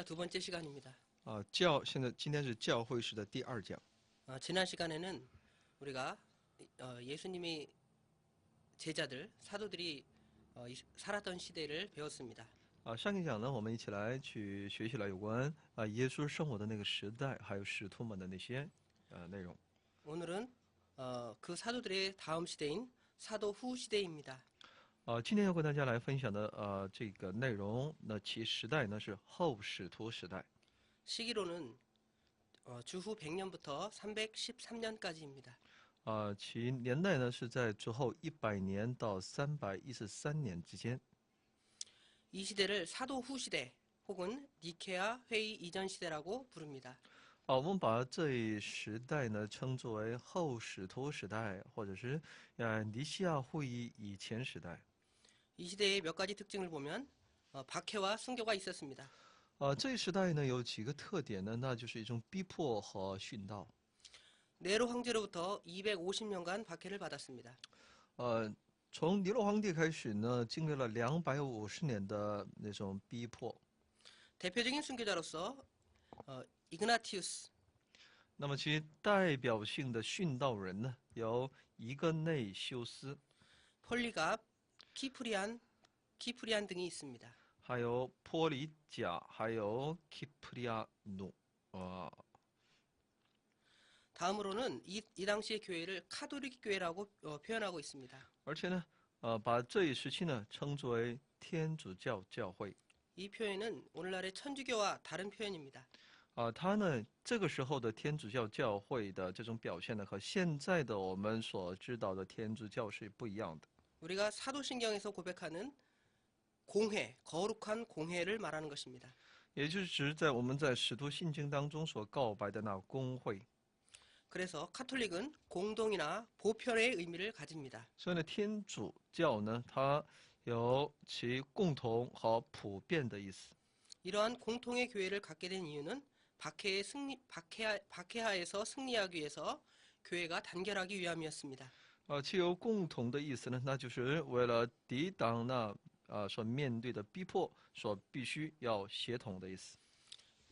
두 번째 시간입니다. 今天是教会史的第二讲。 지난 시간에는 우리가 예수님의 제자들, 사도들이 살았던 시대를 배웠습니다. 上一讲呢，我们一起来去学习了有关耶稣生活的那个时代，还有使徒们的那些内容。 오늘은 그 사도들의 다음 시대인 사도 후 시대입니다. 今天要跟大家来分享的这个内容，那其时代呢是后使徒时代。 시기로는 주후 100년부터 313년까지입니다. 其年代呢是在之后100年到313年之间。 이 시대를 사도 후 시대 혹은 니케아 회의 이전 시대라고 부릅니다. 我们把这一时代呢称作为后使徒时代，或者是尼西亚会议以前时代。 이 시대의 몇 가지 특징을 보면 박해와 순교가 있었습니다. 这一时代呢有几个特点呢，那就是一种逼迫和殉道。 네로 황제로부터 250년간 박해를 받았습니다. 从尼罗皇帝开始呢，经历了250年的那种逼迫。 대표적인 순교자로서 이그나티우스, 那么其代表性的殉道人呢，有一个内修斯， 폴리갑, 키프리안 등이 있습니다. 还有波里贾，还有基普利亚努。 다음으로는 이 당시의 교회를 카톨릭 교회라고 표현하고 있습니다. 而且呢，把这一时期呢称作为天主教教会。 이 표현은 오늘날의 천주교와 다른 표현입니다. 他呢这个时候的天主教教会的这种表现呢，和现在的我们所知道的天主教是不一样的。 우리가 사도신경에서 고백하는 공회, 거룩한 공회를 말하는 것입니다. 也就是指在我们在使徒信经当中所告白的那公会。 그래서 카톨릭은 공동이나 보편의 의미를 가집니다. 所以呢，天主教呢，它有其共同和普遍的意思。 이러한 공통의 교회를 갖게 된 이유는 박해하에서 승리하기 위해서 교회가 단결하기 위함이었습니다. 其有共同的意思呢，那就是为了抵挡那所面对的逼迫，所必须要协同的意思。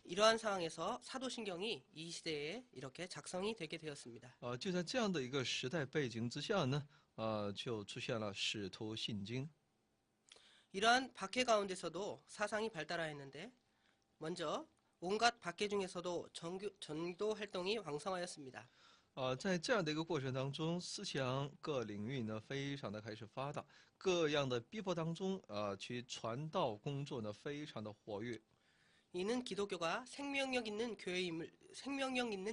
이러한 상황에서 사도신경이 이 시대에 이렇게 작성이 되게 되었습니다. 就在这样的一个时代背景之下呢，就出现了使徒信经。 이러한 박해 가운데서도 사상이 발달하였는데 먼저 온갖 박해 중에서도 전도 활동이 왕성하였습니다. 在这样的一个过程当中，思想各领域呢非常的开始发达，各样的逼迫当中，其传道工作呢非常的活跃。 이는 기독교가 생명력 있는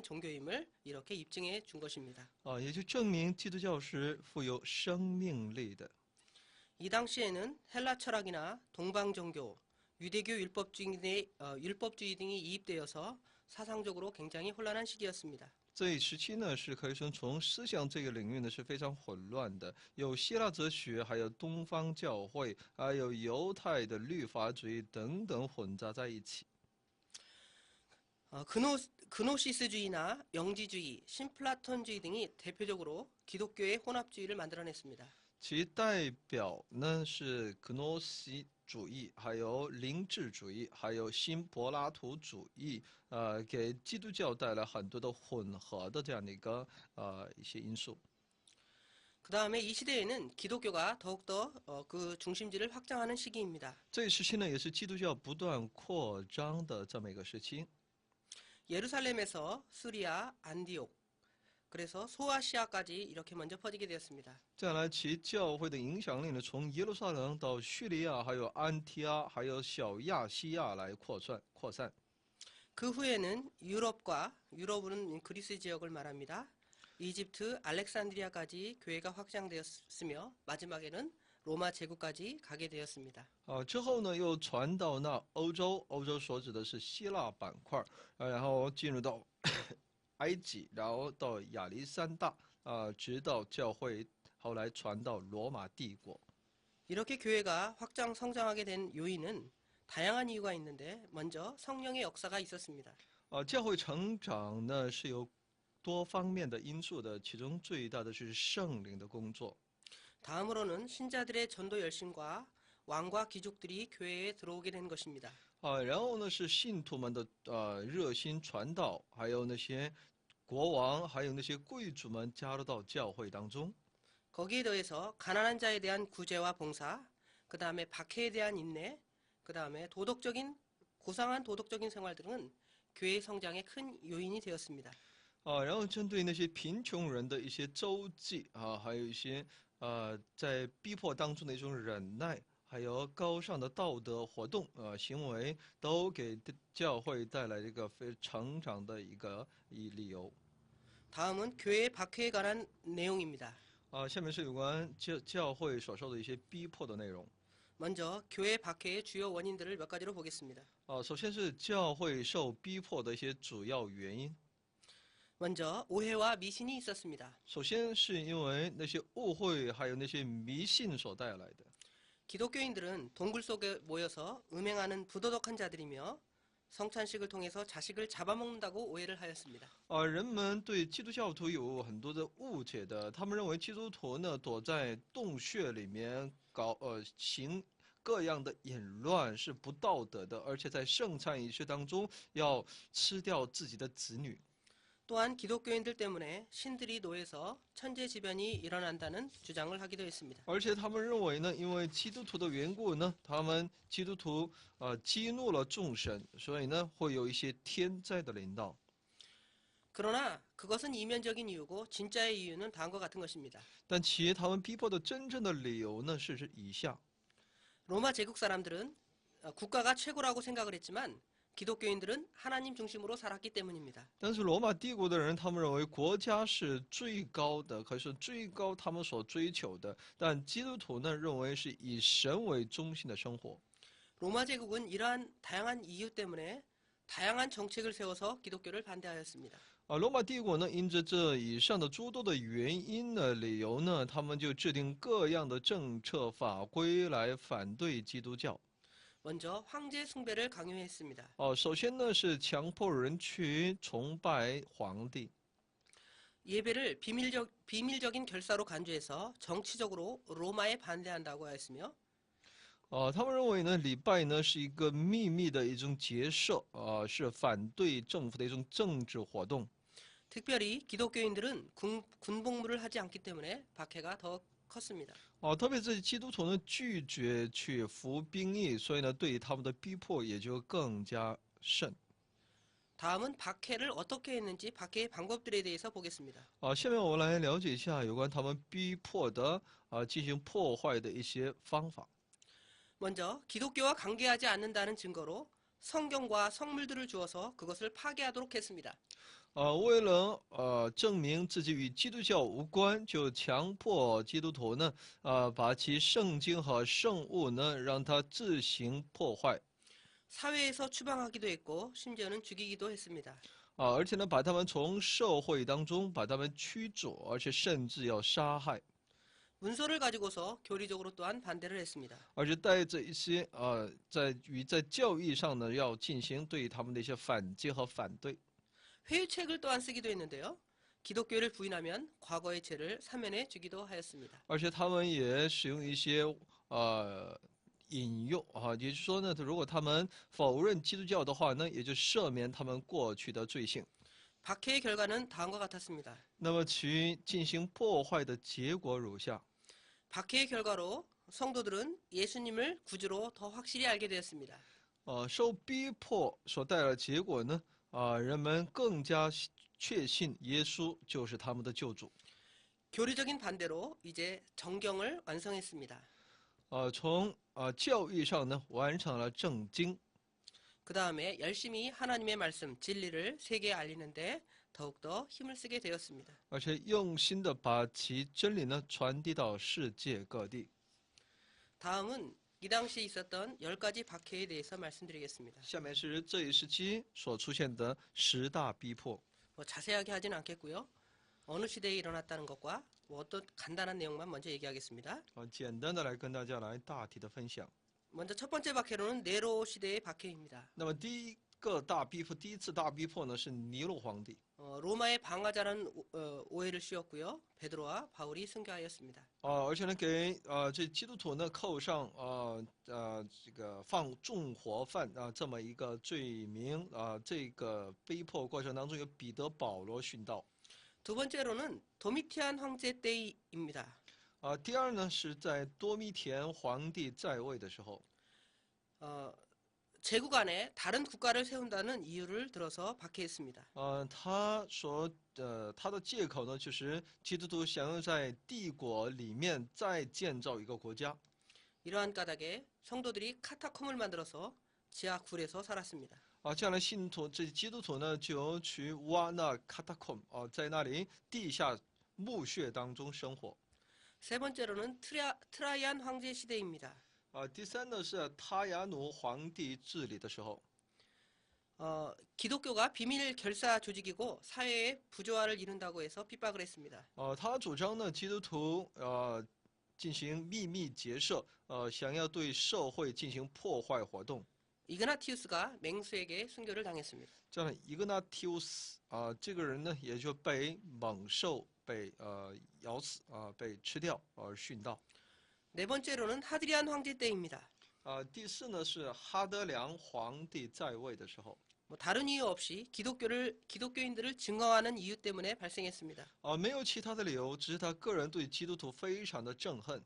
종교임을 이렇게 입증해 준 것입니다. 也就证明基督教是富有生命力的。 이 당시에는 헬라 철학이나 동방 종교, 유대교 율법주의 등이 이입되어서 사상적으로 굉장히 혼란한 시기였습니다. 这一时期呢，是可以说从思想这个领域呢是非常混乱的，有希腊哲学，还有东方教会，还有犹太的律法主义等等混杂在一起。 그노시스주의나 영지주의, 신플라톤주의 등이 대표적으로 기독교의 혼합주의를 만들어냈습니다. 其代表呢是格诺西主义，还有灵智主义，还有新柏拉图主义，给基督教带来很多的混合的这样的一些因素。 그 다음에 이 시대에는 기독교가 더욱더 그 중심지를 확장하는 시기입니다. 这一时期呢，也是基督教不断扩张的这么一个时期。 예루살렘에서 수리아, 안디옥, 그래서 소아시아까지 이렇게 먼저 퍼지게 되었습니다. 再来，其教会的影响力呢，从耶路撒冷到叙利亚，还有安提阿，还有小亚细亚来扩散。 그 후에는 유럽은 그리스 지역을 말합니다. 이집트, 알렉산드리아까지 교회가 확장되었으며 마지막에는 로마 제국까지 가게 되었습니다. 之后呢，又传到那欧洲，欧洲所指的是希腊板块，然后进入到埃及，然后到亚历山大，直到教会后来传到罗马帝国。 이렇게 교회가 확장 성장하게 된 요인은 다양한 이유가 있는데 먼저 성령의 역사가 있었습니다. 教会成长呢是有多方面的因素的，其中最大的是圣灵的工作。 다음으로는 신자들의 전도 열심과 왕과 귀족들이 교회에 들어오게 된 것입니다. 然后呢是信徒们的热心传导，还有那些国王，还有那些贵族们加入到教会当中。 거기에 더해서 가난한 자에 대한 구제와 봉사, 그 다음에 박해에 대한 인내, 그 다음에 고상한 도덕적인 생활 등은 교회 성장의 큰 요인이 되었습니다. 然后针对那些贫穷人的一些周济还有一些在逼迫当中的一种忍耐，还有高尚的道德活动行为，都给教会带来一个非成长的一个理由。 다음은 교회의 박해에 관한 내용입니다. 下面是有关教会所受的一些逼迫的内容。 먼저 교회 박해의 주요 원인들을 몇 가지로 보겠습니다. 首先是教会受逼迫的一些主要原因。 먼저 오해와 미신이 있었습니다. 首先是因为那些误会还有那些迷信所带来的。 기독교인들은 동굴 속에 모여서 음행하는 부도덕한 자들이며 성찬식을 통해서 자식을 잡아먹는다고 오해를 하였습니다. 人们对基督教徒有很多的误解的，他们认为基督徒呢躲在洞穴里面行各样的淫乱是不道德的，而且在圣餐仪式当中要吃掉自己的子女。 또한 기독교인들 때문에 신들이 노예서 천재지변이 일어난다는 주장을 하기도 했습니다. 而且他们认为呢，因为基督徒的缘故呢，他们基督徒激怒了众神，所以呢会有一些天灾的临到。 그러나 그것은 이면적인 이유고 진짜의 이유는 다음과 같은 것입니다. 但其他们逼迫的真正的理由呢是以下。 로마 제국 사람들은 국가가 최고라고 생각을 했지만 기독교인들은 하나님 중심으로 살았기 때문입니다. 但是罗马帝国的人，他们认为国家是最高的，可是最高他们所追求的。但基督徒呢，认为是以神为中心的生活。 로마 제국은 이러한 다양한 이유 때문에 다양한 정책을 세워서 기독교를 반대하였습니다. 罗马帝国呢，因着这以上的诸多的原因呢、理由呢，他们就制定各样的政策法规来反对基督教。 먼저 황제 숭배를 강요했습니다. 首先呢是强迫人去崇拜皇帝。 예배를 비밀적인 결사로 간주해서 정치적으로 로마에 반대한다고 하였으며 他们认为呢，礼拜呢是一个秘密的一种结社，是反对政府的一种政治活动。 특별히 기독교인들은 군복무를 하지 않기 때문에 박해가 더 컸습니다. 特别是基督徒呢拒绝去服兵役，所以呢对他们的逼迫也就更加甚。 다음은 박해를 어떻게 했는지 박해의 방법들에 대해서 보겠습니다. 下面我们来了解一下有关他们逼迫的进行破坏的一些方法。 먼저 기독교와 관계하지 않는다는 증거로 성경과 성물들을 주어서 그것을 파괴하도록 했습니다. 为了证明自己与基督教无关，就强迫基督徒呢把其圣经和圣物呢让他自行破坏。 사회에서 추방하기도 했고 심지어는 죽이기도 했습니다. 而且呢把他们从社会当中把他们驱逐，而且甚至要杀害。 문서를 가지고서 교리적으로 또한 반대를 했습니다. 而且带着一些在教义上呢要进行对他们的一些反击和反对。 회유책을 또한 쓰기도 했는데요. 기독교를 부인하면 과거의 죄를 사면해 주기도 하였습니다. 而且他们也使用一些引诱也就是说呢，如果他们否认基督教的话呢，也就赦免他们过去的罪行。 박해의 결과는 다음과 같았습니다. 那么其进行破坏的结果如下。 박해의 결과로 성도들은 예수님을 구주로 더 확실히 알게 되었습니다. 受逼迫所带来的结果呢，人们更加确信耶稣就是他们的救主。 교리적인 반대로 이제 정경을 완성했습니다. 从教义上呢完成了正经。 그 다음에 열심히 하나님의 말씀, 진리를 세계에 알리는데 더욱더 힘을 쓰게 되었습니다. 而且用心的把其真理呢传递到世界各地。 다음은 이 당시에 있었던 10가지 박해에 대해서 말씀드리겠습니다. 下面是这一时期所出现的10大逼迫。 자세하게 하지는 않겠고요. 어느 시대에 일어났다는 것과 어떤 간단한 내용만 먼저 얘기하겠습니다. 简单的来跟大家来大体的分享。 먼저 첫 번째 박해로는 네로 시대의 박해입니다. 那么第一个大逼迫，第一次大逼迫呢是尼禄皇帝。 로마의 방화자라는 오해를 씌웠고요. 베드로와 바울이 순교하였습니다. 而且呢，给这基督徒呢扣上这个放纵火犯这么一个罪名这个逼迫过程当中有彼得、保罗殉道。 두 번째로는 도미티안 황제 때입니다. 第二呢是在多米田皇帝在位的时候， 제국 안에 다른 국가를 세운다는 이유를 들어서 박해했습니다. 他的借口呢就是基督徒想要在帝国里面再建造一个国家。 이러한 까닭에 성도들이 카타콤을 만들어서 지하 굴에서 살았습니다. 这样的信徒，这基督徒呢就去挖那 catacomb 在那里地下墓穴当中生活。 세 번째로는 트라이안 황제 시대입니다. 第三呢是塔亚努皇帝治理的时候， 기독교가 비밀 결사 조직이고 사회의 부조화를 이룬다고 해서 핍박을 했습니다. 他主张呢基督徒进行秘密结社，想要对社会进行破坏活动。 이그나티우스가 맹수에게 순교를 당했습니다. 这样一个呢 티우스 这个人呢也就被猛兽被咬死被吃掉而殉道。 네 번째로는 하드리안 황제 때입니다. 第四呢是哈德良皇帝在位的时候。 다른 이유 없이 기독교인들을 증오하는 이유 때문에 발생했습니다. 没有其他的理由，只是他个人对基督徒非常的憎恨。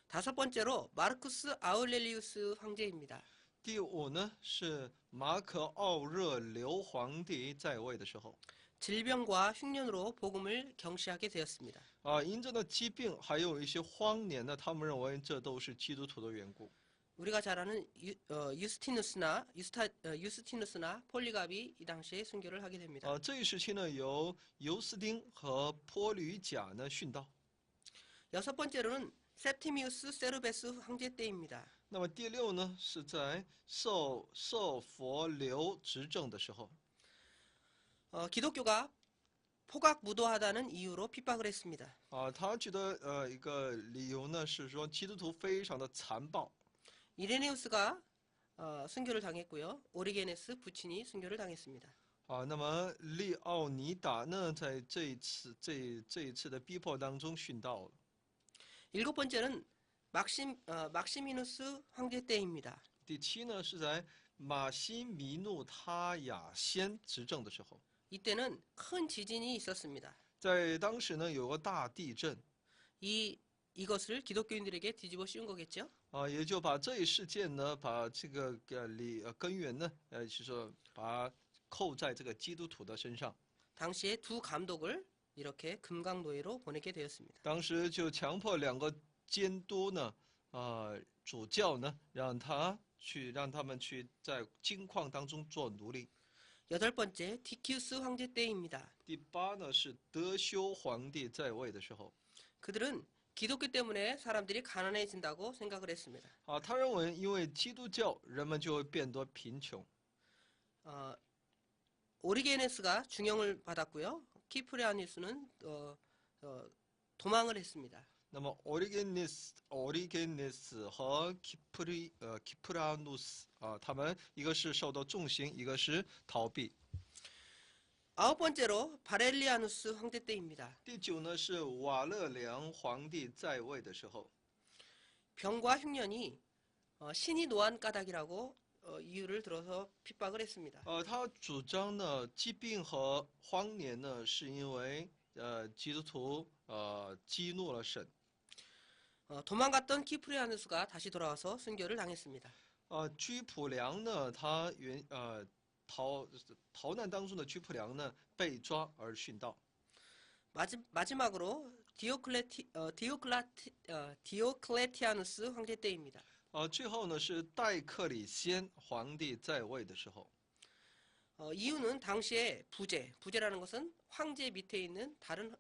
다섯 번째로 마르쿠스 아울렐리우스 황제입니다. 第五呢是马可奥热流皇帝在位的时候， 질병과 흉년으로 복음을 경시하게 되었습니다. 因着呢疾病还有一些荒年呢，他们认为这都是基督徒的缘故。 우리가 잘 아는 유스티누스나 폴리갑이 이 당시에 순교를 하게 됩니다. 这一时期呢，由尤斯丁和坡吕贾呢殉道。 여섯 번째로는 세프티미우스 세르베스 황제 때입니다. 那么第六呢，是在受佛流执政的时候， 기독교가 포각무도하다는 이유로 핍박을 했습니다. 他觉得一个理由呢是说基督徒非常的残暴。 이레네우스가 순교를 당했고요. 오리게네스 부친이 순교를 당했습니다. 那么利奥尼达呢，在这一次的逼迫当中殉道了。 일곱 번째는 막시미누스 황제 때입니다. 第七呢，是在马西米努他雅先执政的时候， 이때는 큰 지진이 있었습니다. 在当时呢有个大地震， 이것을 기독교인들에게 뒤집어 씌운 거겠죠? 也就把这一事件呢，把这个根源呢，就是说把扣在这个基督徒的身上。 당시에 두 감독을 이렇게 금강노예로 보내게 되었습니다. 当时就强迫两个监督呢，主教呢，让他们去在金矿当中做奴隶。 여덟 번째 디키우스 황제 때입니다. 第八呢是德修皇帝在位的时候， 그들은 기독교 때문에 사람들이 가난해진다고 생각을 했습니다. 他认为因为基督教人们就会变得贫穷。 오리게네스가 중용을 받았고요. 키프리아니스는 도망을 했습니다. 那么 오리게네스和키프라누스他们一个是受到重刑，一个是逃避。 아홉 번째로 바렐리아누스 황제 때입니다. 第九呢是瓦勒良皇帝在位的时候， 병과 흉년이 신이 노한 까닭이라고 이유를 들어서 핍박을 했습니다. 他主张呢疾病和荒年呢是因为基督徒激怒了神。 도망갔던 키프리아누스가 다시 돌아와서 순교를 당했습니다. 居普良呢他逃难当中的居普良呢被抓而殉道。 마지막으로 디오클레티아누스 황제 때입니다. 最后呢是戴克里先皇帝在位的时候。 이유는 당시에 부제라는 것은 황제 밑에 있는 다른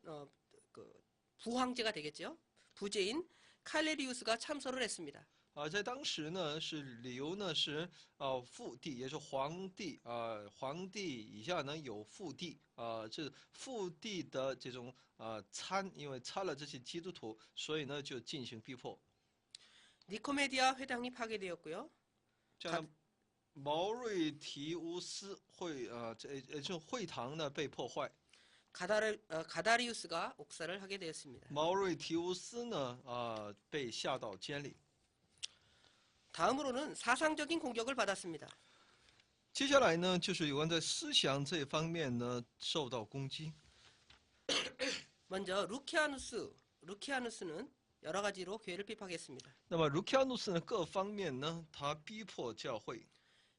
부황제가 되겠죠. 부제인 칼레리우스가 참소를 했습니다. 在当时呢是理由呢是副帝，也是皇帝皇帝以下呢有副帝这副帝的这种因为参了这些基督徒，所以呢就进行逼迫。 니코메디아 회당이 파괴되었고요. 毛瑞提乌斯这会堂呢被破坏。 가다리우스가 옥살을 하게 되었습니다. 毛瑞提乌斯呢被下到监里。 다음으로는 사상적인 공격을 받았습니다. 接下来呢，就是有关在思想这方面呢受到攻击。 먼저 루키아누스는 여러 가지로 교회를 비판했습니다. 那么卢基亚努斯呢，各方面呢，他逼迫教会。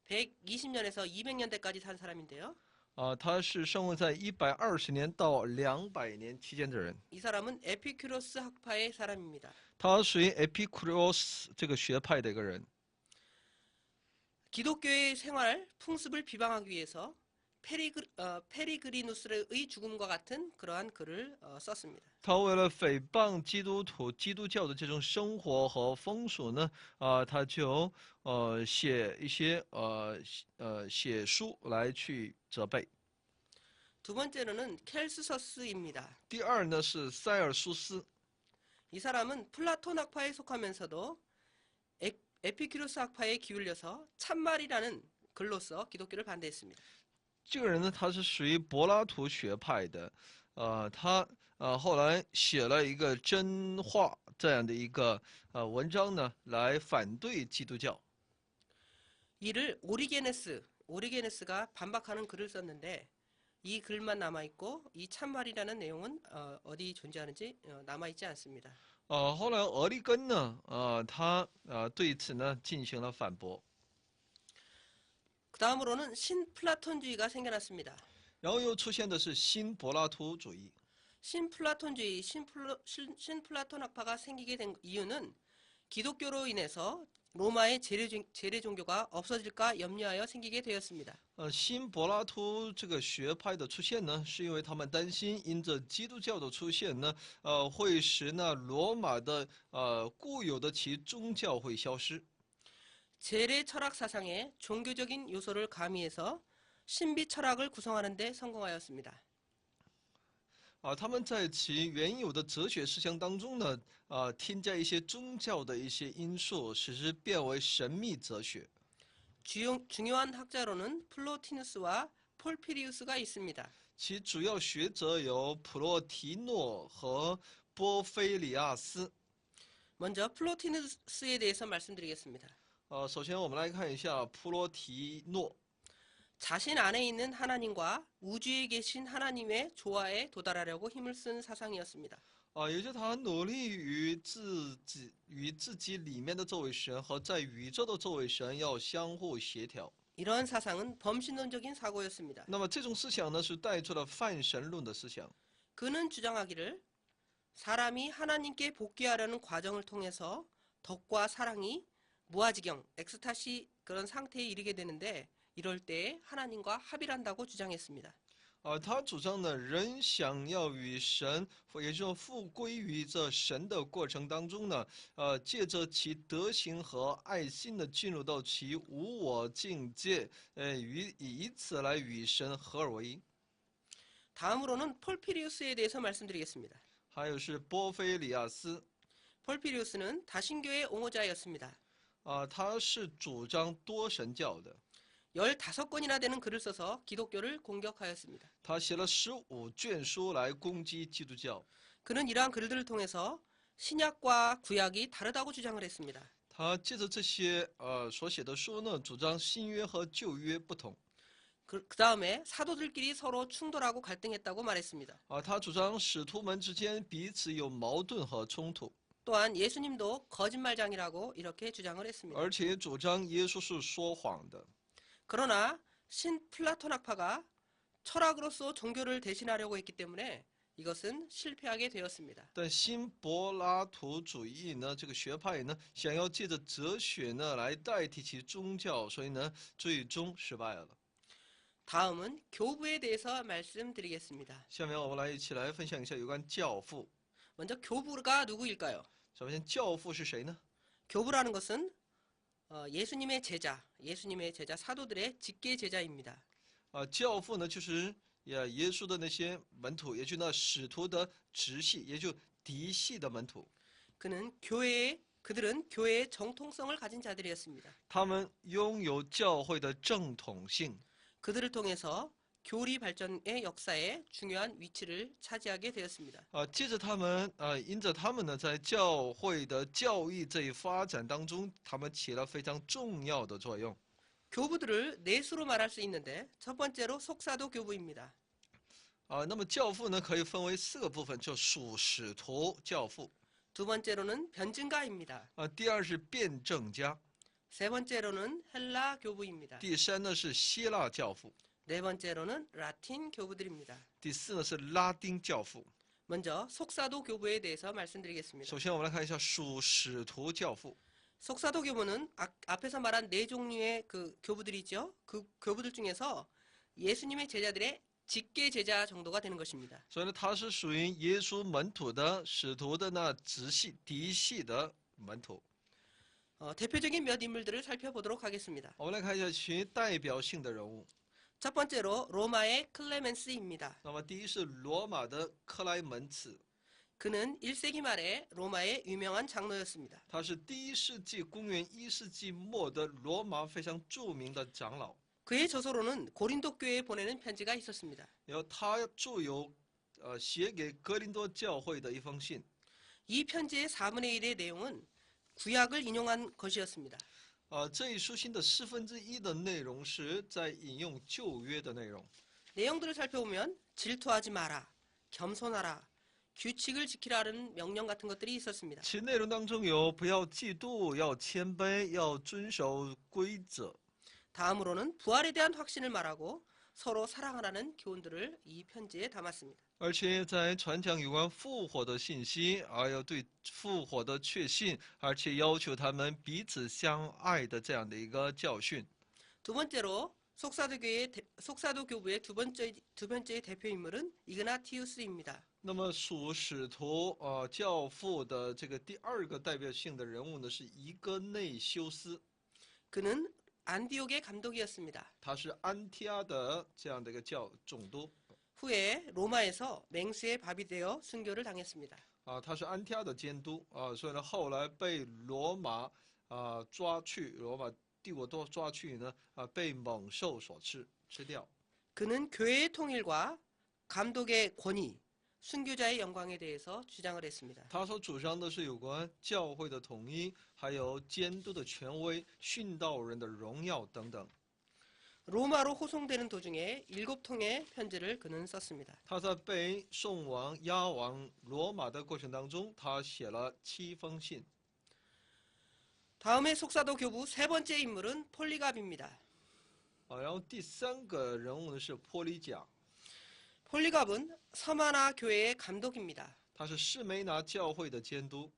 120년에서 200년대까지 산 사람인데요. 他是生活在120年到200年期间的人。 이 사람은 에피큐로스 학파의 사람입니다. 他属于 Epicurus 这个学派的一个人。 기독교의 생활 풍습을 비방하기 위해서 페리그리누스의 죽음과 같은 그러한 글을 썼습니다. 他为了诽谤基督教的这种生活和风俗呢，他就写一些写书来去责备。 두 번째로는 켈스서스입니다. 第二呢是塞尔苏斯， 이 사람은 플라톤 학파에 속하면서도 에피큐로스 학파에 기울여서 참말이라는 글로써 기독교를 반대했습니다. 这个人呢他是属于柏拉图学派的，他后来写了一个真话这样的一个文章呢，来反对基督教。 이를 오리게네스가 반박하는 글을 썼는데 이 글만 남아있고 이 참말이라는 내용은 어디 존재하는지 남아있지 않습니다. 后来俄利根呢，他对此呢进行了反驳。 그 다음으로는 신플라톤주의가 생겨났습니다. 然后又出现的是新柏拉图主义。 신플라톤주의, 신플라톤 학파가 생기게 된 이유는 기독교로 인해서 로마의 재래 종교가 없어질까 염려하여 생기게 되었습니다. 新柏拉图这个学派的出现呢，是因为他们担心因着基督教的出现呢，会使那罗马的固有的其宗教会消失。 재래 철학 사상에 종교적인 요소를 가미해서 신비 철학을 구성하는 데 성공하였습니다. 他们在其原有的哲学思想当中呢，添加一些宗教的一些因素，使之变为神秘哲学。 중요한 학자로는 플로티누스와 폴피리우스가 있습니다. 其主要学者有普洛提诺和波菲里亚斯。 먼저 플로티누스에 대해서 말씀드리겠습니다. 首先我们来看一下普洛提诺。 자신 안에 있는 하나님과 우주에 계신 하나님의 조화에 도달하려고 힘을 쓴 사상이었습니다. 也就是他努力与自己里面的这位神和在宇宙的这位神要相互协调。 이러한 사상은 범신론적인 사고였습니다. 那么这种思想呢，是带出了泛神论的思想。 그는 주장하기를 사람이 하나님께 복귀하려는 과정을 통해서 덕과 사랑이 무아지경, 엑스타시 그런 상태에 이르게 되는데 이럴 때 하나님과 합일한다고 주장했습니다. 他主张呢，人想要与神，也就是复归于这神的过程当中呢，借着其德行和爱心的进入到其无我境界，以此来与神合而为一。 다음으로는 폴피리우스에 대해서 말씀드리겠습니다. 还有是波菲里亚斯， 폴피리우스는 다신교의 옹호자였습니다. 他是主张多神教的。 15권이나 되는 글을 써서 기독교를 공격하였습니다. 他写了15卷书来攻击基督教。 그는 이러한 글들을 통해서 신약과 구약이 다르다고 주장을 했습니다. 他借着这些所写的书呢，主张新约和旧约不同。 그 다음에 사도들끼리 서로 충돌하고 갈등했다고 말했습니다. 他主张使徒们之間彼此有矛盾和冲突， 또한 예수님도 거짓말장이라고 이렇게 주장을 했습니다. 而且主张耶稣是说谎的。 그러나 신플라톤 학파가 철학으로서 종교를 대신하려고 했기 때문에 이것은 실패하게 되었습니다. 但新柏拉图主义呢，这个学派呢，想要借着哲学呢来代替其宗教，所以呢，最终失败了。 다음은 교부에 대해서 말씀드리겠습니다. 下面我们来一起来分享一下有关教父。 먼저 교부가 누구일까요? 首先，教父是谁呢？ 교부라는 것은 예수님의 제자 사도들의 직계 제자입니다. 教父呢，就是耶稣的那些门徒，也就那使徒的直系，也就嫡系的门徒。 그는 교회의 그들은 교회의 정통성을 가진 자들이었습니다. 他们拥有教会的正统性， 그들을 통해서 교리 발전의 역사에 중요한 위치를 차지하게 되었습니다. 接着他们因着他们呢，在教会的教义这一发展当中，他们起了非常重要的作用。 교부들을 네 수로 말할 수 있는데 첫 번째로 속사도 교부입니다. 那么教父呢，可以分为4个部分，就属使徒教父。 두 번째로는 변증가입니다. 第二是辩证家， 세 번째로는 헬라 교부입니다. 第3呢是希腊教父， 네 번째로는 라틴 교부들입니다. 第4呢是拉丁教父。 먼저 속사도 교부에 대해서 말씀드리겠습니다. 首先，我们来看一下属使徒教父。 속사도 교부는 앞에서 말한 네 종류의 그 교부들이죠. 그 교부들 중에서 예수님의 제자들의 직계 제자 정도가 되는 것입니다. 所以呢，他是属于耶稣门徒的使徒的那直系嫡系的门徒。 대표적인 몇 인물들을 살펴보도록 하겠습니다. 我们来看一下其代表性的人物。 첫 번째로 로마의 클레멘스입니다. 那么第一是罗马的克莱门茨， 그는 1세기 말에 로마의 유명한 장로였습니다. 他是第1世纪公元1世纪末的罗马非常著名的长老。 그의 저서로는 고린도 교회에 보내는 편지가 있었습니다. 然后他著有写给格林多教会的一封信。 이 편지의 4분의 1의 내용은 구약을 인용한 것이었습니다. 这一书信的1/4的内容是在引用旧约的内容。 내용들을 살펴보면 질투하지 마라, 겸손하라, 규칙을 지키라는 명령 같은 것들이 있었습니다. 其内容当中有不要嫉妒，要谦卑，要遵守规则。 다음으로는 부활에 대한 확신을 말하고 서로 사랑하라는 교훈들을 이 편지에 담았습니다. 而且在传讲有关复活的信息，还有对复活的确信，而且要求他们彼此相爱的这样的一个教训。 두 번째로 속사도 교부의 두 번째의 대표 인물은 이그나티우스입니다. 那么属使徒教父的这个第2个代表性的人物呢，是伊戈内修斯， 그는 안디옥의 감독이었습니다. 他是安提阿的这样的一个总督。 후에 로마에서 맹수의 밥이 되어 순교를 당했습니다. 他是安提阿的监督所以呢，后来被罗马抓去，罗马帝国都抓去呢被猛兽所吃掉。 그는 교회의 통일과 감독의 권위, 순교자의 영광에 대해서 주장을 했습니다. 他所主张的是有关教会的统一，还有监督的权威、殉道人的荣耀等等。 로마로 호송되는 도중에 7통의 편지를 그는 썼습니다. 他在被送押往罗马的过程当中，他写了7封信。 다음에 속사도 교부 세 번째 인물은 폴리갑입니다. 然后第3个人物呢是波利甲， 폴리갑은 서마나 교회의 감독입니다. 他是士梅拿教会的监督。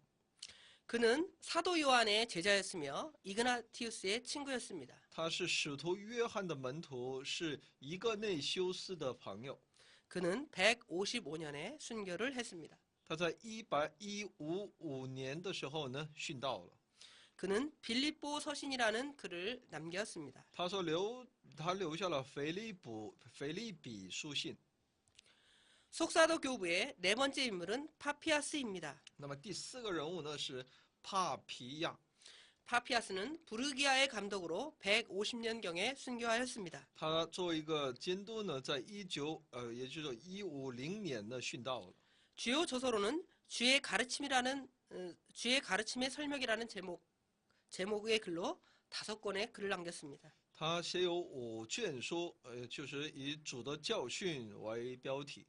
그는 사도 요한의 제자였으며 이그나티우스의 친구였습니다. 他是使徒约翰的门徒，是一个内修斯的朋友。 그는 155년에 순교를 했습니다. 他在155年的时候呢殉道了。 그는 빌립보 서신이라는 글을 남겼습니다. 他留下了腓立比书信。 속사도 교부의 네 번째 인물은 파피아스입니다. 那么第4个人物呢是帕皮亚， 파피아스는 부르기아의 감독으로 150년경에 순교하였습니다. 他作为一个监督呢，在也就是150年呢殉道了。 주요 저서로는 주의 가르침의 설명이라는 제목의 글로 5권의 글을 남겼습니다. 他写有5卷书，就是以主的教训为标题。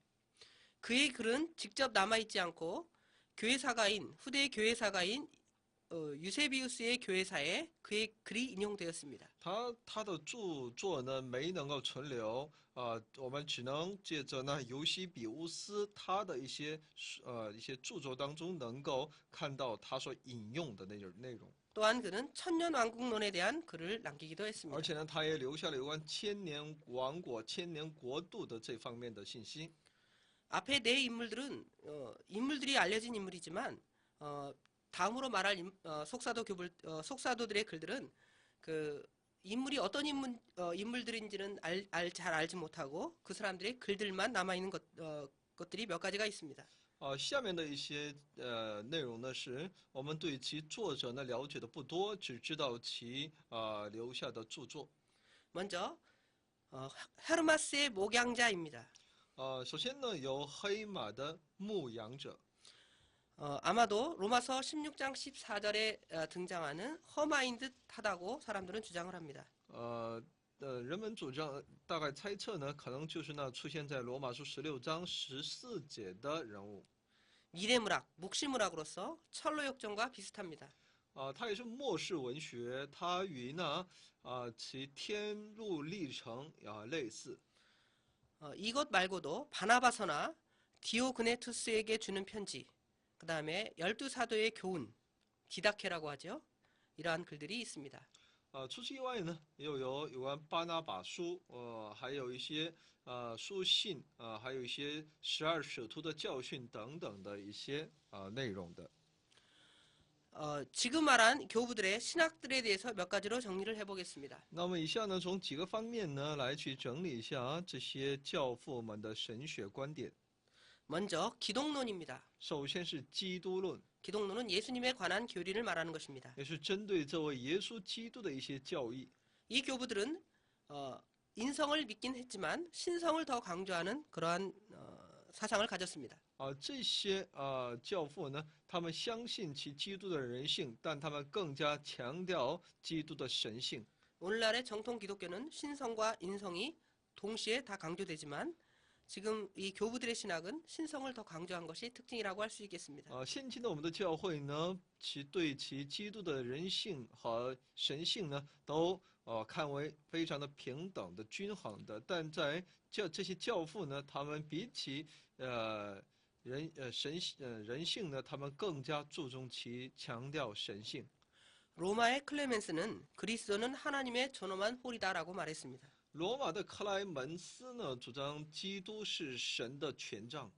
그의 글은 직접 남아있지 않고 후대 교회사가인 유세비우스의 교회사에 그의 글이 인용되었습니다. 他的著作呢没能够存留我们只能借着呢尤西比乌斯他的一些著作当中能够看到他所引用的内容。 또한 그는 천년왕국론에 대한 글을 남기기도 했습니다. 而且呢，他也留下了有关千年王国、千年国度的这方面的信息。 앞에 네 인물들은 인물들이 알려진 인물이지만 다음으로 말할 속사도들의 글들은 그 인물이 어떤 인물들인지는 잘 알지 못하고 그 사람들의 글들만 남아 있는 것들이 몇 가지가 있습니다. 下面的一些内容呢，是我们对其作者呢了解的不多，只知道其留下的著作。 먼저 헤르마스의 목양자입니다. 首先呢，有黑马的牧羊者， 아마도 로마서 16장 14절에 등장하는 허마인 듯하다고 사람들은 주장을 합니다. 人们主张大概猜测呢，可能就是那出现在罗马书16章14节的人物。 미래문학, 묵시문학으로서 철로 역정과 비슷합니다. 它也是末世文学，它与呢其天路历程类似。 이것 말고도 바나바서나 디오그네투스에게 주는 편지, 그 다음에 12사도의 교훈, 디다케라고 하죠. 이러한 글들이 있습니다. 除此以外呢，也有关巴拿巴书，还有一些书信，还有一些12使徒的教训等等的一些内容的。 지금 말한 교부들의 신학들에 대해서 몇 가지로 정리를 해보겠습니다. 那么以下呢，从几个方面呢来去整理一下这些教父们的神学观点。 먼저 기독론입니다. 首先是基督论， 기독론은 예수님에 관한 교리를 말하는 것입니다. 也是针对这位耶稣基督的一些教义。 이 교부들은 인성을 믿긴 했지만 신성을 더 강조하는 그러한 사상을 가졌습니다. 这些教父呢，他们相信其基督的人性，但他们更加强调基督的神性。 오늘날의 정통 기독교는 신성과 인성이 동시에 다 강조되지만 지금 이 교부들의 신학은 신성을 더 강조한 것이 특징이라고 할 수 있겠습니다. 现今的我们的教会呢，对其基督的人性和神性呢，都看为非常的平等的、均衡的。但在这些教父呢，他们比起人性呢，他们更加注重其强调神性。 로마의 클레멘스는 그리스도는 하나님의 존엄한 홀이다라고 말했습니다. 罗马的克莱门斯呢，主张基督是神的权杖。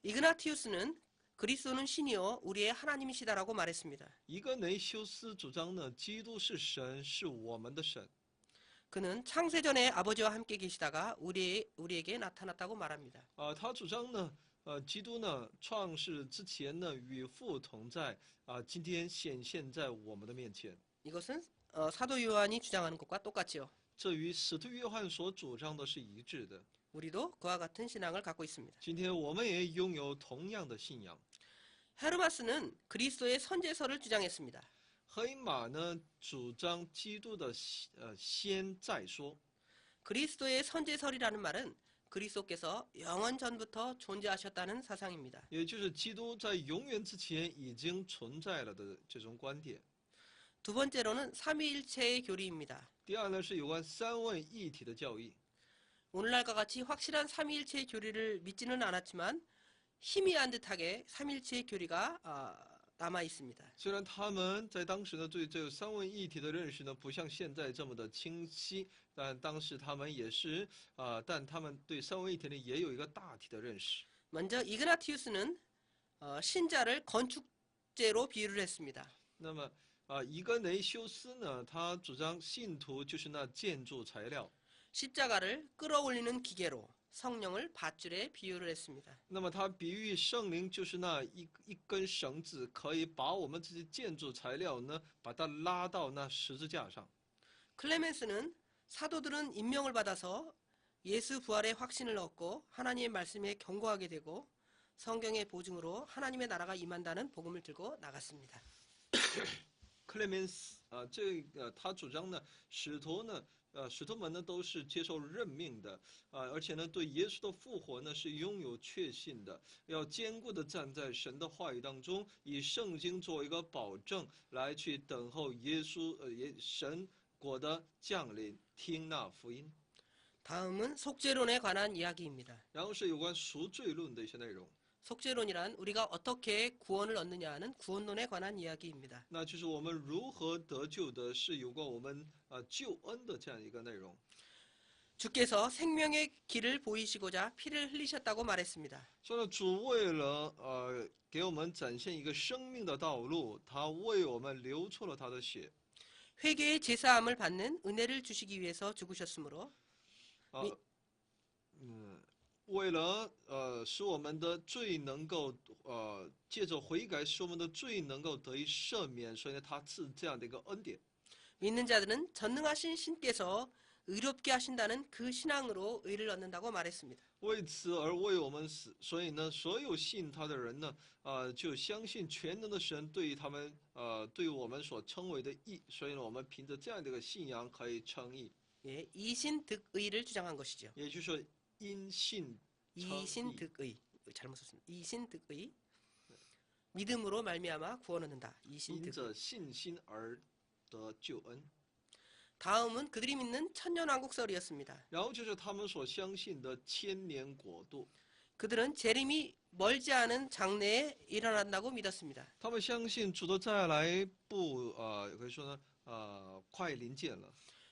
이그나티우스는 그리스도는 신이요 우리의 하나님이시다라고 말했습니다. 伊格雷修斯主张呢，基督是神，是我们的神。 그는 창세전에 아버지와 함께 계시다가 우리에게 나타났다고 말합니다. 他主张呢，基督呢，创世之前呢，与父同在，今天显现在我们的面前。 이것은 사도 요한이 주장하는 것과 똑같지요. 这与使徒约翰所主张的是一致的。 우리도 그와 같은 신앙을 갖고 있습니다. 今天我们也拥有同样的信仰。 헤르마스는 그리스도의 선제설을 주장했습니다. 黑马呢，主张基督的先再说。 그리스도의 선제설이라는 말은 그리스도께서 영원 전부터 존재하셨다는 사상입니다. 也就是基督在永远之前已经存在了的这种观点。 두 번째로는 삼위일체의 교리입니다. 第二呢，是有关三位一体的教义。 오늘날과 같이 확실한 삼위일체의 교리를 믿지는 않았지만 희미한 듯하게 삼위일체의 교리가 남아 있습니다. 虽然他们在当时呢对这个三位一体的认识呢不像现在这么的清晰，但当时他们也是但他们对三位一体呢也有一个大体的认识。 먼저 이그나티우스는 신자를 건축재로 비유를 했습니다. 那么伊格雷修斯呢，他主张信徒就是那建筑材料。 십자가를 끌어올리는 기계로 성령을 밧줄에 비유를 했습니다. 那么他比喻圣灵就是那一根绳子，可以把我们这些建筑材料呢，把它拉到那十字架上。 클레멘스는 사도들은 임명을 받아서 예수 부활의 확신을 얻고 하나님의 말씀에 경고하게 되고 성경의 보증으로 하나님의 나라가 임한다는 복음을 들고 나갔습니다. 克雷门斯这个他主张呢，使徒们呢都是接受任命的而且呢对耶稣的复活呢是拥有确信的，要坚固的站在神的话语当中，以圣经作为一个保证，来去等候耶稣神国的降临，听那福音。 다음은 속죄론에 관한 이야기입니다. 然后是有关赎罪论的一些内容。 속죄론이란 우리가 어떻게 구원을 얻느냐 하는 구원론에 관한 이야기입니다. 那就是我们如何得救的，是有关我们救恩的这样一个内容。 주께서 생명의 길을 보이시고자 피를 흘리셨다고 말했습니다. 说呢，主为了给我们展现一个生命的道路，他为我们流出了他的血。 회개의 제사함을 받는 은혜를 주시기 위해서 죽으셨으므로 为了使我们的罪能够借着悔改使我们的罪能够得以赦免，所以呢，他赐这样的一个恩典。 믿는 자들은 전능하신 신께서 의롭게 하신다는 그 신앙으로 의를 얻는다고 말했습니다. 为此而为我们死，所以呢，所有信他的人呢，就相信全能的神对于他们，对于我们所称为的义，所以呢，我们凭着这样的一个信仰可以称义， 예, 이신득의를 주장한 것이죠. 也就是说因信称义， 이신득의 잘못 썼습니다. 이신득의 믿음으로 말미암아 구원 얻는다. 因 이신득의. 着信心而得救恩。 다음은 그들이 믿는 천년왕국설이었습니다. 然后就是他们所相信的千年国度， 그들은 재림이 멀지 않은 장래에 일어난다고 믿었습니다. 他们相信主的再来不可以说呢快临近了，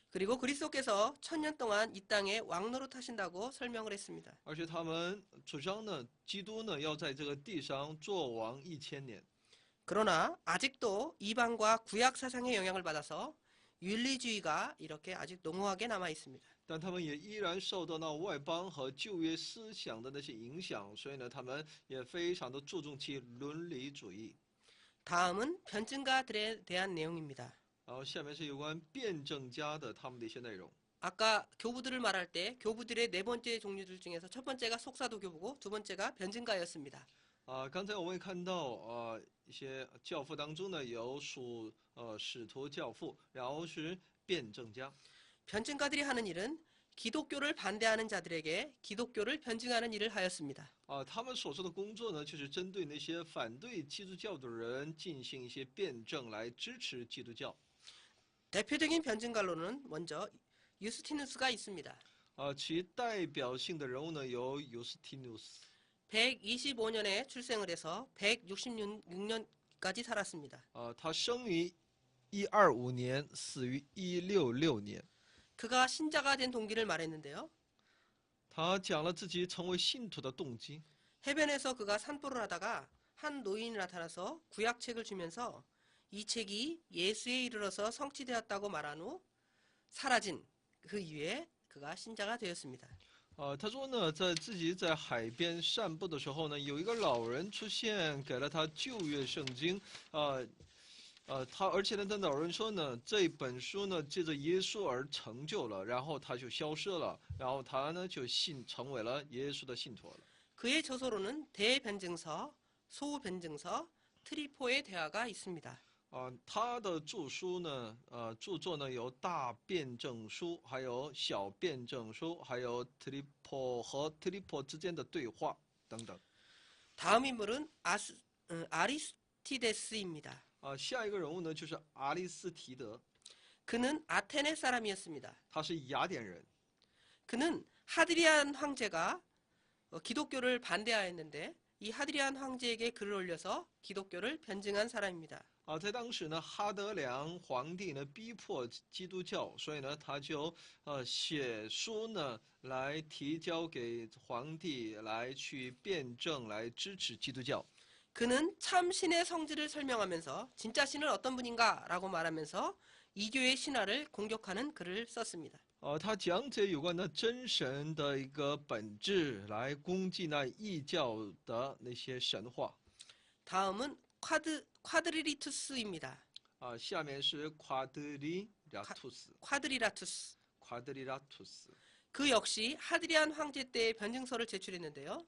그리고 그리스도께서 천년 동안 이 땅에 왕노릇 하신다고 설명을 했습니다. 而且他们主张呢，基督呢要在这个地上做王1000年。 그러나 아직도 이방과 구약 사상의 영향을 받아서 윤리주의가 이렇게 아직 농후하게 남아 있습니다. 但他们也依然受到那外邦和旧约思想的那些影响，所以呢，他们也非常的注重其伦理主义。 다음은 변증가들에 대한 내용입니다. 然后下面是有关辩证家的他们的一些内容。 아까 교부들을 말할 때 교부들의 네 번째 종류들 중에서 첫 번째가 속사도 교부고 두 번째가 변증가였습니다. 刚才我们也看到一些教父当中呢，有使徒教父，然后是辩证家。 변증가들이 하는 일은 기독교를 반대하는 자들에게 기독교를 변증하는 일을 하였습니다. 他们所做的工作呢，就是针对那些反对基督教的人进行一些辩证，来支持基督教。 대표적인 변증가로는 먼저 유스티누스가 있습니다. 其代表性的人物呢有尤斯提努斯， 125년에 출생을 해서 166년까지 살았습니다. 他生于125年，死于166年。 그가 신자가 된 동기를 말했는데요. 他讲了自己成为信徒的动机。 해변에서 그가 산보를 하다가 한 노인이 나타나서 구약책을 주면서 이 책이 예수에 이르러서 성취되었다고 말한 후 사라진 그 이후에 그가 신자가 되었습니다. 他说呢，在自己在海边散步的时候呢，有一个老人出现，给了他旧约圣经，而且呢，他老人说呢，这本书呢，借着耶稣而成就了，然后他就消失了，然后他呢就成为了耶稣的信徒了。 그의 저서로는 대변증서, 소변증서, 트리포의 대화가 있습니다. 他的著书呢，著作呢有大辩证书，还有小辩证书，还有 트리포之间的对话等等。 다음 인물은 아리스티데스입니다. 下一个人物呢就是阿里斯提德， 그는 아테네 사람이었습니다. 他是雅典人。 그는 하드리안 황제가 기독교를 반대하였는데 이 하드리안 황제에게 글을 올려서 기독교를 변증한 사람입니다. 在当时呢，哈德良皇帝呢逼迫基督教，所以呢他就写书呢来提交给皇帝来去辩证，来支持基督教。 그는 참 신의 성질을 설명하면서 진짜 신은 어떤 분인가 라고 말하면서 이교의 신화를 공격하는 글을 썼습니다. 他讲解有关的真神的一个本质，来攻击那异教的那些神话。 다음은 콰드리리투스입니다. 下面是夸德里拉图斯， 콰드리라투스. 夸德里拉图斯， 그 역시 하드리안 황제 때의 변증서를 제출했는데요.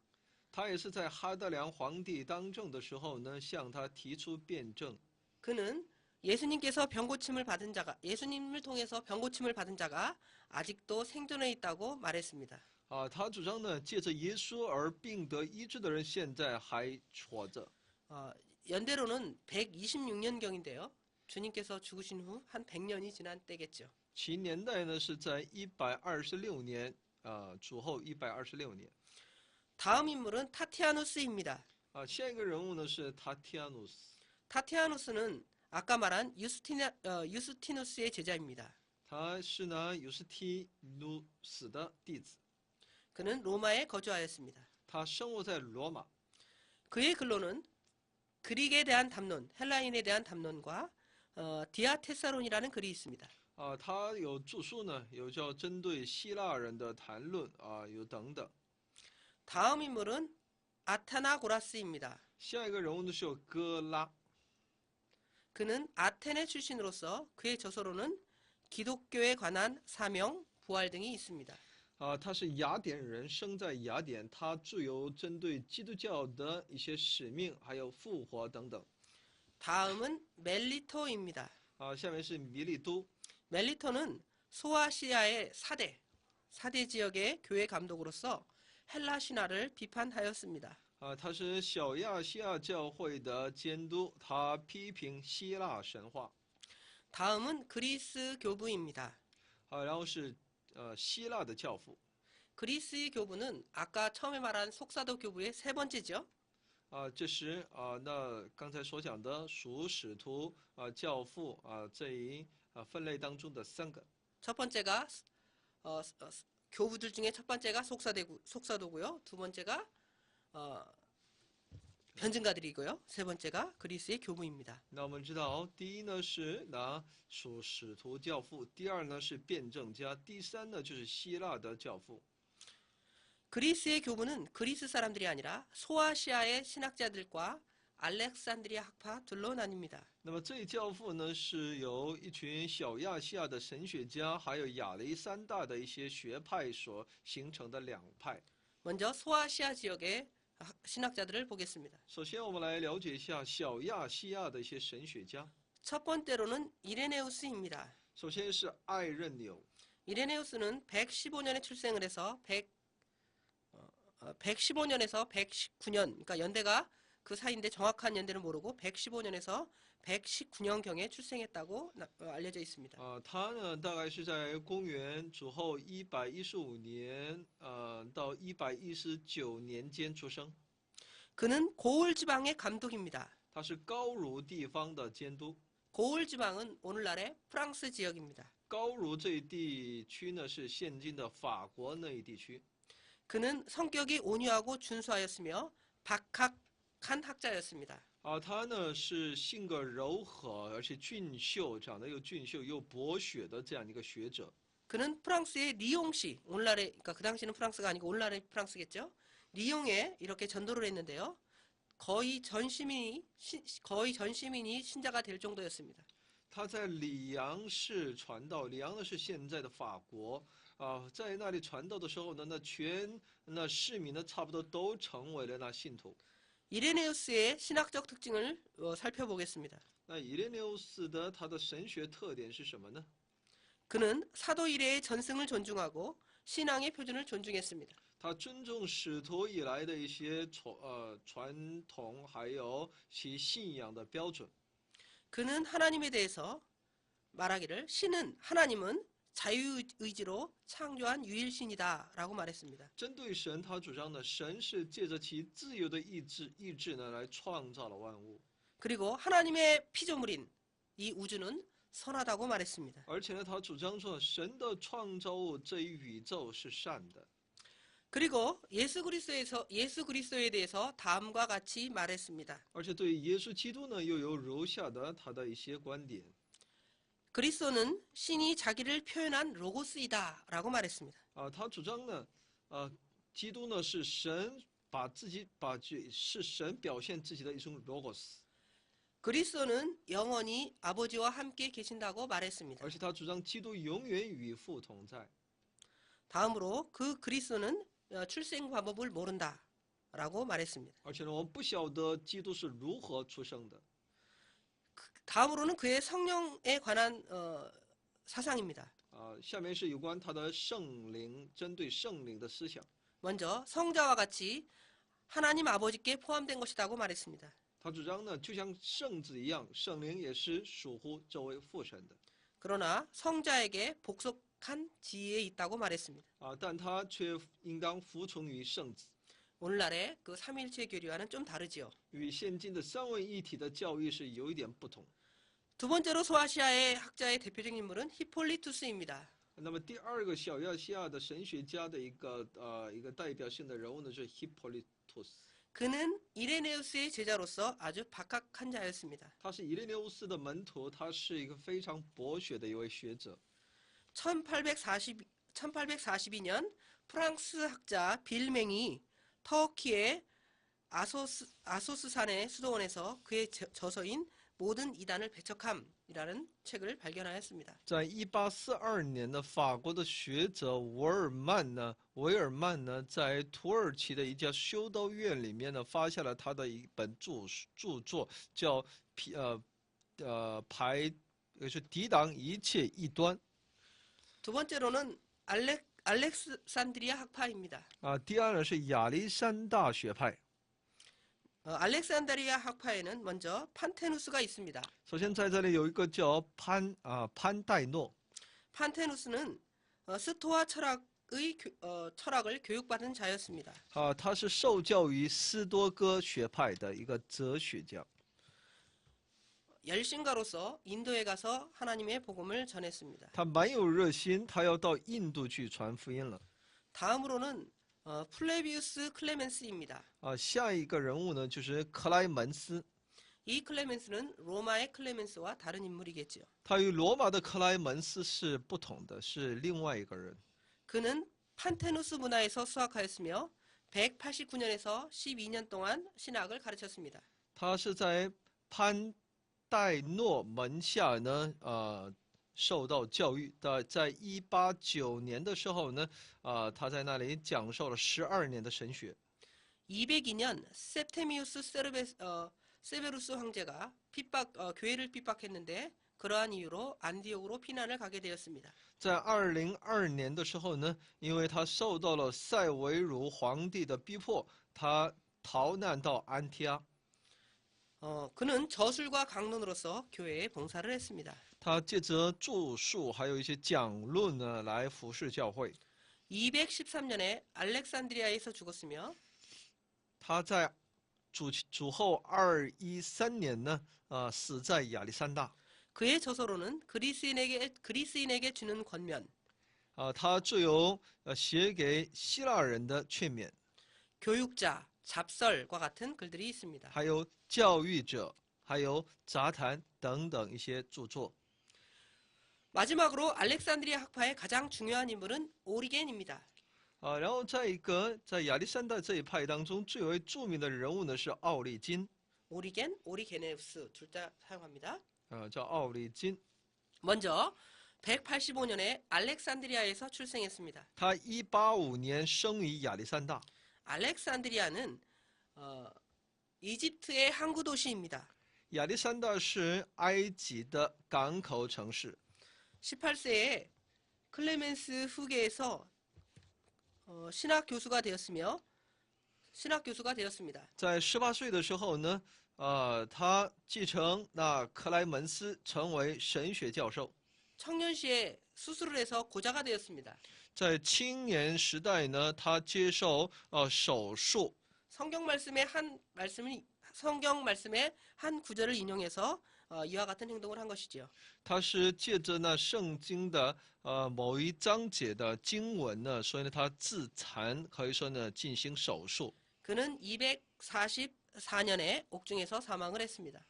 他也是在哈德良皇帝当政的时候呢，向他提出辩证。 그는 예수님께서 병고침을 받은 자가 예수님을 통해서 병고침을 받은 자가 아직도 생존해 있다고 말했습니다. 他主张呢，借着耶稣而病得医治的人，现在还活着。 연대로는 126년경인데요. 주님께서 죽으신 후 한 100년이 지난 때겠죠. 其年代呢是在126年，主后126年。 다음 인물은 타티아누스입니다. 下一个人物呢是塔提亚努斯， 타티아누스는 아까 말한 유스티누스의 제자입니다. 他是呢尤斯提努斯的弟子， 그는 로마에 거주하였습니다. 他生活在罗马。 그의 글로는 그릭에 대한 담론, 헬라인에 대한 담론과 디아테사론이라는 글이 있습니다. 他有著书呢，有叫针对希腊人的谈论有等等。 다음 인물은 아타나고라스입니다. 下一个人物呢是有哥拉， 그는 아테네 출신으로서 그의 저서로는 기독교에 관한 사명, 부활 등이 있습니다. 他是雅典人，生在雅典，他具有针对基督教的一些使命，还有复活等等。 다음은 멜리토입니다. 下面是米利都， 멜리토는 소아시아의 사대 지역의 교회 감독으로서 헬라 신화를 비판하였습니다. 他是小亚细亚教会的监督，他批评希腊神话。 다음은 그리스 교부입니다. 然后是希腊的教父。 그리스의 교부는 아까 처음에 말한 속사도 교부의 세 번째죠. 这时那刚才所讲的属使徒教父这一分类当中的三个。 첫 번째가 교부들 중에 첫 번째가 속사도고요. 두 번째가 변증가들이고요. 세 번째가 그리스의 교부입니다. 那我们知道，第一呢是属使徒教父，第二呢是辩证家，第三呢就是希腊的教父。 그리스의 교부는 그리스 사람들이 아니라 소아시아의 신학자들과 알렉산드리아 학파들로 나뉩니다. 那么这一教父呢是由一群小亚细亚的神学家，还有亚历山大的一些学派所形成的两派。 먼저 소아시아 지역의 신학자들을 보겠습니다. 首先，我们来了解一下小亚细亚的一些神学家。 첫 번째로는 이레네우스입니다. 首先是艾任纽， 이레네우스는 115년에 출생을 해서 115년에서 119년, 그러니까 연대가 그 사이인데 정확한 연대는 모르고 115년에서 119년경에 출생했다고 알려져 있습니다. 他呢大概是在公元主后115年到119年间出生。 그는 고을 지방의 감독입니다. 他是高卢地方的监督。 고을 지방은 오늘날의 프랑스 지역입니다. 高卢这一地区呢是现今的法国那一地区。 그는 성격이 온유하고 준수하였으며 박학한 학자였습니다. 他呢是性格柔和，而且俊秀，长得又俊秀又博学的这样一个学者。 그는 프랑스의 리옹시, 오늘날의 그러니까 그 당시는 프랑스가 아니고 오늘날의 프랑스겠죠. 리옹에 이렇게 전도를 했는데요. 거의 전 시민이 신자가 될 정도였습니다. 他在里昂市传道，里昂呢是现在的法国在那里传道的时候呢，那市民呢差不多都成为了那信徒。 이레네우스의 신학적 특징을 살펴보겠습니다. 那以列纽斯的他的神学特点是什么呢？ 그는 사도 이래의 전승을 존중하고 신앙의 표준을 존중했습니다. 他尊重使徒以来的一些传统，还有其信仰的标准。 그는 하나님에 대해서 말하기를 하나님은 자유의지로 창조한 유일신이다라고 말했습니다. 针对神，他主张呢，神是借着其自由的意志呢来创造了万物。 그리고 하나님의 피조물인 이 우주는 선하다고 말했습니다. 而且呢，他主张说，神的创造物这一宇宙是善的。 그리고 예수 그리스도에 대해서 다음과 같이 말했습니다. 而且对耶稣基督呢，又有如下的他的一些观点。 그리스도는 신이 자기를 표현한 로고스이다라고 말했습니다. 他主张呢，基督呢是神是神表现自己的一种 logos。 그리스도는 영원히 아버지와 함께 계신다고 말했습니다. 而且他主张基督永远与父同在。 다음으로 그 그리스도는 출생 방법을 모른다라고 말했습니다. 而且呢，我们不晓得基督是如何出生的。 다음으로는 그의 성령에 관한 사상입니다. 下面是有关他的圣灵，针对圣灵的思想。 먼저 성자와 같이 하나님 아버지께 포함된 것이라고 말했습니다. 他主张呢，就像圣子一样，圣灵也是属乎这位父神的。 그러나 성자에게 복속한 지위에 있다고 말했습니다. 但他却应当服从于圣子。 오늘날의 그 삼위일체 교리와는 좀 다르지요. 与现今的三位一体的教义是有一点不同。 두 번째로 소아시아의 학자의 대표적인 인물은 히폴리투스입니다. 那么第二个小亚细亚的神学家的一个代表性的人物呢是 Hippolytus。 그는 이레네우스의 제자로서 아주 박학한 자였습니다. 他是以列纽斯的门徒，他是一个非常博学的一位学者。 1842년 프랑스 학자 빌맹이 터키의 아소스산의 수도원에서 그의 저서인 모든 이단을 배척함이라는 책을 발견하였습니다. 在1842年的法国的学者维尔曼呢，在土耳其的一家修道院里面呢，发现了他的一本著作，叫是抵挡一切异端 두 번째로는 알렉산드리아 학파입니다. 啊。第二呢是亚历山大学派。 알렉산드리아 학파에는 먼저 판테누스가 있습니다. 首先在这里有一个叫潘代诺， 판테누스는 스토아 철학을 교육받은 자였습니다. 啊，他是受教于斯多哥学派的一个哲学家。 열심가로서 인도에 가서 하나님의 복음을 전했습니다. 他蛮有热心，他要到印度去传福音了。 다음으로는 플레비우스 클레멘스입니다. 啊，下一个人物呢就是克莱门斯， 이 클레멘스는 로마의 클레멘스와 다른 인물이겠죠. 他与罗马的克莱门斯是不同的，是另外一个人。 그는 판테누스 문화에서 수학하였으며 189년에서 12년 동안 신학을 가르쳤습니다. 他是在潘代诺门下呢，受到教育的。在189年的时候呢，他在那里讲授了12年的神学。 202년 septemius 세베루스 황제가 교회를 핍박했는데 그러한 이유로 안디옥으로 피난을 가게 되었습니다. 在202年的时候呢，因为他受到了塞维鲁皇帝的逼迫，他逃难到安提阿。 그는 저술과 강론으로서 교회에 봉사를 했습니다. 他借着著述还有一些讲论呢，来服侍教会。 213년에 알렉산드리아에서 죽었으며 他在主后213年呢，死在亚历山大。 그의 저서로는 그리스인에게 주는 권면, 他最有写给希腊人的劝勉， 교육자, 잡설과 같은 글들이 있습니다. 还有教育者，还有杂谈等等一些著作。 마지막으로 알렉산드리아 학파의 가장 중요한 인물은 오리겐입니다. 然后在亚历山大这一派当中最为著名的人物呢是奥利金， 오리겐, 오리게네우스 둘 다 사용합니다. 叫奥利金。 먼저 185년에 알렉산드리아에서 출생했습니다. 他185年生于亚历山大。 알렉산드리아는 이집트의 항구 도시입니다. 亚历山大是埃及的港口城市。 18세에 클레멘스 후계에서 신학 교수가 되었습니다. 在18岁的时候呢，他继承那克莱门斯，成为神学教授。 청년 시에 수술을 해서 고자가 되었습니다. 在青年时代呢，他接受手术。 성경 말씀의 한 구절을 인용해서 이와 같은 행동을 한 것이지요. 他是借着那圣经的某一章节的经文呢，所以呢他自残，可以说呢进行手术。 그는 244년에 옥중에서 사망을 했습니다.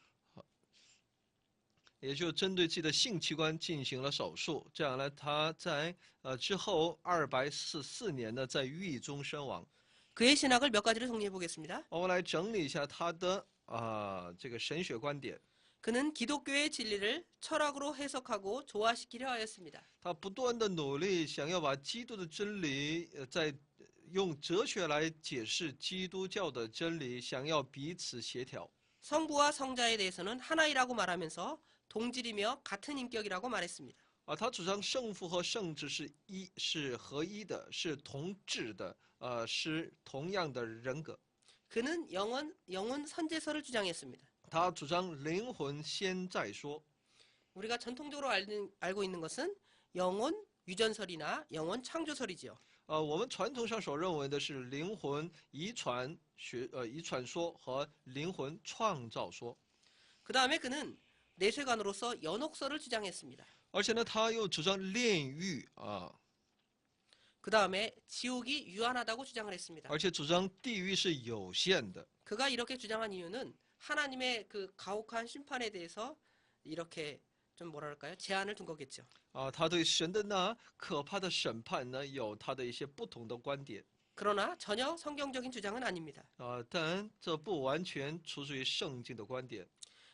也就针对自己的性器官进行了手术，这样呢，他在之后244年呢，在狱中身亡。 그의 신학을 몇 가지를 정리해 보겠습니다. 我们来整理一下他的这个神学观点。 그는 기독교의 진리를 철학으로 해석하고 조화시키려 하였습니다. 他不断的努力，想要把基督的真理，用哲学来解释基督教的真理，想要彼此协调。 성부와 성자에 대해서는 하나이라고 말하면서 동질이며 같은 인격이라고 말했습니다. 他主张圣父和圣子是合一的，是同质的，是同样的人格。 그는 영혼 선제설을 주장했습니다. 他主张灵魂先再说。 우리가 전통적으로 알고 있는 것은 영혼 유전설이나 영혼 창조설이지요. 我们传统上所认为的是灵魂遗传说和灵魂创造说。 그 다음에 그는 내세관으로서 연옥설을 주장했습니다. 而且呢，他又主张炼狱그 다음에 지옥이 유한하다고 주장을 했습니다. 而且主张地狱是有限的。 그가 이렇게 주장한 이유는 하나님의 그 가혹한 심판에 대해서 이렇게 좀 뭐랄까요? 제한을 둔 거겠죠. 他对神的那可怕的审判呢，有他的一些不同的观点。 그러나 전혀 성경적인 주장은 아닙니다. 但这不完全出自于圣经的观点。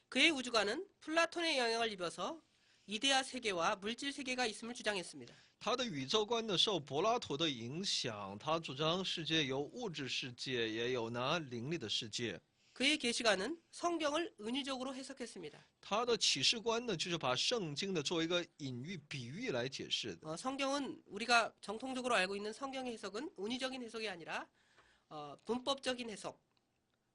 그의 우주관은 플라톤의 영향을 입어서 이데아 세계와 물질 세계가 있음을 주장했습니다. 他的宇宙观呢受柏拉图的影响，他主张世界有物质世界，也有呢灵力的世界。 그의 계시관은 성경을 은유적으로 해석했습니다. 他的启示观呢，就是把圣经的作为一个隐喻、比喻来解释的。 성경은 우리가 정통적으로 알고 있는 성경의 해석은 은유적인 해석이 아니라 문법적인 해석,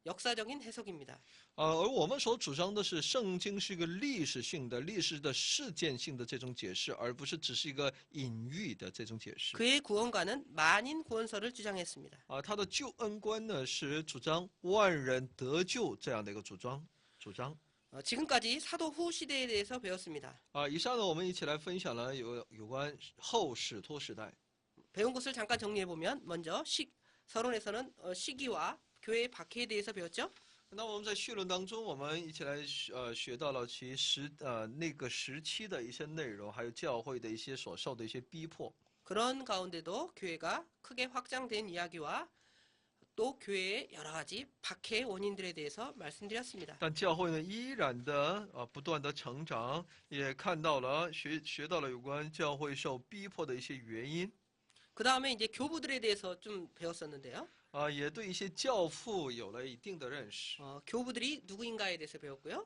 역사적인 해석입니다. 而我们所主张的是，圣经是一个历史性的、历史的事件性的这种解释，而不是只是一个隐喻的这种解释。 그의 구원관은 만인 구원설을 주장했습니다. 他的救恩观呢是主张万人得救这样的一个主张。 지금까지 사도 후 시대에 대해서 배웠습니다. 以上呢，我们一起来分享了有关后使徒时代。 배운 것을 잠깐 정리해 보면 먼저 서론에서는 시기와 교회의 박해에 대해서 배웠죠. 那我们在绪论当中，我们一起来学到了那个时期的一些内容，还有教会的一些所受的一些逼迫。 그런 가운데도 교회가 크게 확장된 이야기와 또 교회의 여러 가지 박해의 원인들에 대해서 말씀드렸습니다. 但教会呢，依然的不断的成长，也看到了学到了有关教会受逼迫的一些原因。 그 다음에 이제 교부들에 대해서 좀 배웠었는데요. 也对一些教父有了一定的认识。 교부들이 누구인가에 대해서 배웠고요.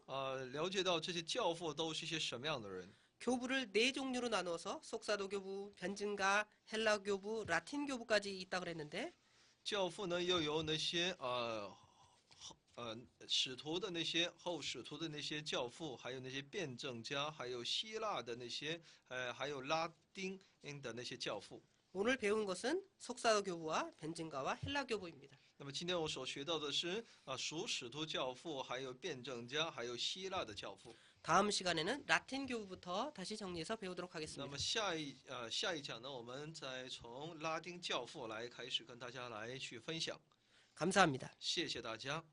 了解到这些教父都是一些什么样的人。 교부를 네 종류로 나누어서 속사도 교부, 변증가, 헬라 교부, 라틴 교부까지 있다 그랬는데 教父呢，又有那些使徒的那些后使徒的那些教父，还有那些辩证家，还有希腊的那些还有拉丁的那些教父。 오늘 배운 것은 속사도 교부와 변증가와 헬라 교부입니다. 那么今天我所学到的是属使徒教父，还有辩证家，还有希腊的教父。 다음 시간에는 라틴 교부부터 다시 정리해서 배우도록 那 하겠습니다. 么下一讲呢，我们再从拉丁教父来开始跟大家来去分享。 감사합니다. 谢谢大家。